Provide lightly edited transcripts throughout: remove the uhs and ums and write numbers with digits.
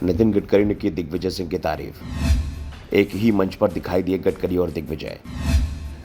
नितिन गडकरी ने की दिग्विजय सिंह की तारीफ। एक ही मंच पर दिखाई दिए गडकरी और दिग्विजय।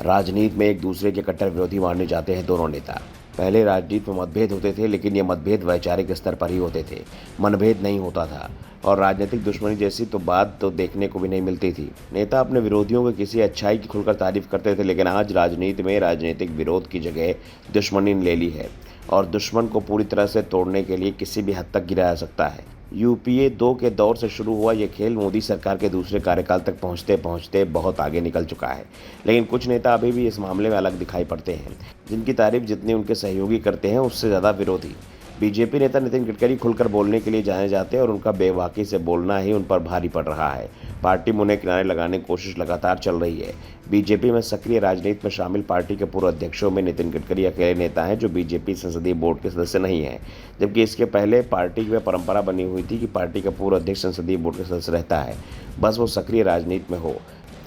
राजनीति में एक दूसरे के कट्टर विरोधी माने जाते हैं दोनों नेता। पहले राजनीति में मतभेद होते थे, लेकिन ये मतभेद वैचारिक स्तर पर ही होते थे, मनभेद नहीं होता था और राजनीतिक दुश्मनी जैसी तो बात तो देखने को भी नहीं मिलती थी। नेता अपने विरोधियों की किसी अच्छाई की खुलकर तारीफ करते थे, लेकिन आज राजनीति में राजनीतिक विरोध की जगह दुश्मनी ने ले ली है और दुश्मन को पूरी तरह से तोड़ने के लिए किसी भी हद तक गिराया जा सकता है। यूपीए 2 के दौर से शुरू हुआ ये खेल मोदी सरकार के दूसरे कार्यकाल तक पहुंचते पहुंचते बहुत आगे निकल चुका है, लेकिन कुछ नेता अभी भी इस मामले में अलग दिखाई पड़ते हैं। जिनकी तारीफ जितनी उनके सहयोगी करते हैं, उससे ज़्यादा विरोधी। बीजेपी नेता नितिन गडकरी खुलकर बोलने के लिए जाने जाते हैं और उनका बेबाकी से बोलना ही उन पर भारी पड़ रहा है। पार्टी में उन्हें किनारे लगाने की कोशिश लगातार चल रही है। बीजेपी में सक्रिय राजनीति में शामिल पार्टी के पूर्व अध्यक्षों में नितिन गडकरी अकेले नेता हैं जो बीजेपी संसदीय बोर्ड के सदस्य नहीं हैं, जबकि इसके पहले पार्टी में परंपरा बनी हुई थी कि पार्टी का पूर्व अध्यक्ष संसदीय बोर्ड का सदस्य रहता है, बस वो सक्रिय राजनीति में हो।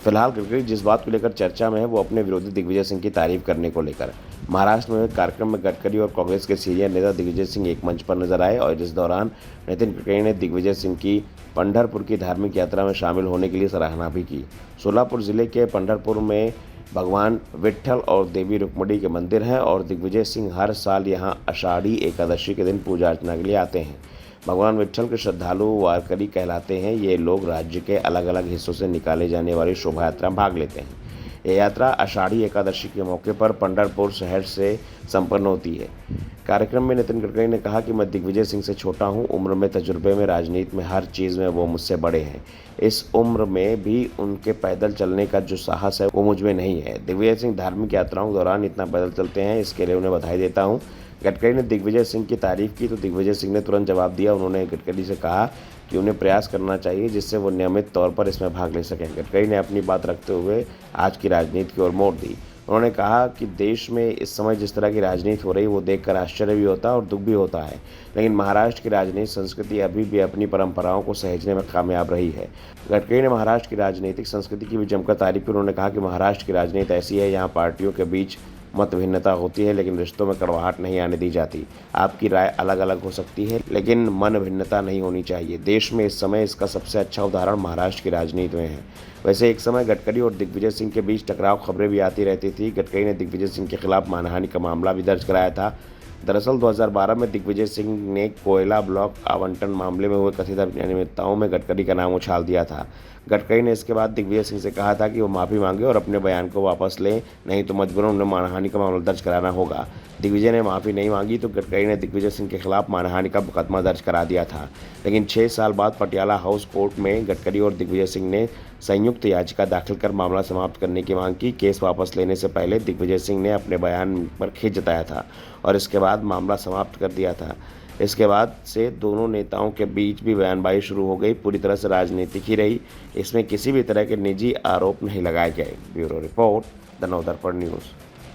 फिलहाल गडकरी जिस बात को लेकर चर्चा में है वो अपने विरोधी दिग्विजय सिंह की तारीफ करने को लेकर। महाराष्ट्र में कार्यक्रम में गडकरी और कांग्रेस के सीनियर नेता दिग्विजय सिंह एक मंच पर नजर आए और इस दौरान नितिन गडकरी ने दिग्विजय सिंह की पंढरपुर की धार्मिक यात्रा में शामिल होने के लिए सराहना भी की। सोलापुर जिले के पंढरपुर में भगवान विट्ठल और देवी रुक्मिणी के मंदिर हैं और दिग्विजय सिंह हर साल यहां आषाढ़ी एकादशी के दिन पूजा अर्चना के लिए आते हैं। भगवान विट्ठल के श्रद्धालु वारकरी कहलाते हैं। ये लोग राज्य के अलग अलग हिस्सों से निकाले जाने वाली शोभा यात्रा में भाग लेते हैं। यह यात्रा आषाढ़ी एकादशी के मौके पर पंढरपुर शहर से संपन्न होती है। कार्यक्रम में नितिन गडकरी ने कहा कि मैं दिग्विजय सिंह से छोटा हूं, उम्र में, तजुर्बे में, राजनीति में, हर चीज़ में वो मुझसे बड़े हैं। इस उम्र में भी उनके पैदल चलने का जो साहस है वो मुझ में नहीं है। दिग्विजय सिंह धार्मिक यात्राओं के दौरान इतना पैदल चलते हैं, इसके लिए उन्हें बधाई देता हूँ। गडकरी ने दिग्विजय सिंह की तारीफ की तो दिग्विजय सिंह ने तुरंत जवाब दिया। उन्होंने गडकरी से कहा कि उन्हें प्रयास करना चाहिए जिससे वो नियमित तौर पर इसमें भाग ले सकें। गडकरी ने अपनी बात रखते हुए आज की राजनीति की ओर मोड़ दी। उन्होंने कहा कि देश में इस समय जिस तरह की राजनीति हो रही है वो देखकर आश्चर्य भी होता है और दुख भी होता है, लेकिन महाराष्ट्र की राजनीतिक संस्कृति अभी भी अपनी परंपराओं को सहेजने में कामयाब रही है। गडकरी ने महाराष्ट्र की राजनीतिक संस्कृति की भी जमकर तारीफ की। उन्होंने कहा कि महाराष्ट्र की राजनीति ऐसी है, यहाँ पार्टियों के बीच मत भिन्नता होती है, लेकिन रिश्तों में कड़वाहट नहीं आने दी जाती। आपकी राय अलग अलग हो सकती है, लेकिन मन भिन्नता नहीं होनी चाहिए। देश में इस समय इसका सबसे अच्छा उदाहरण महाराष्ट्र की राजनीति में है। वैसे एक समय गडकरी और दिग्विजय सिंह के बीच टकराव खबरें भी आती रहती थी। गडकरी ने दिग्विजय सिंह के खिलाफ मानहानि का मामला भी दर्ज कराया था। दरअसल 2012 में दिग्विजय सिंह ने कोयला ब्लॉक आवंटन मामले में हुए कथित अनियमितताओं में गडकरी का नाम उछाल दिया था। गडकरी ने इसके बाद दिग्विजय सिंह से कहा था कि वो माफ़ी मांगे और अपने बयान को वापस लें, नहीं तो मजबूरन उन्हें मानहानि का मामला दर्ज कराना होगा। दिग्विजय ने माफ़ी नहीं मांगी तो गडकरी ने दिग्विजय सिंह के खिलाफ मानहानि का मुकदमा दर्ज करा दिया था, लेकिन 6 साल बाद पटियाला हाउस कोर्ट में गडकरी और दिग्विजय सिंह ने संयुक्त याचिका दाखिल कर मामला समाप्त करने की मांग की। केस वापस लेने से पहले दिग्विजय सिंह ने अपने बयान पर खेद जताया था और इसके बाद मामला समाप्त कर दिया था। इसके बाद से दोनों नेताओं के बीच भी बयानबाजी शुरू हो गई। पूरी तरह से राजनीतिक ही रही, इसमें किसी भी तरह के निजी आरोप नहीं लगाए गए। Bureau report, the Navdarpan news.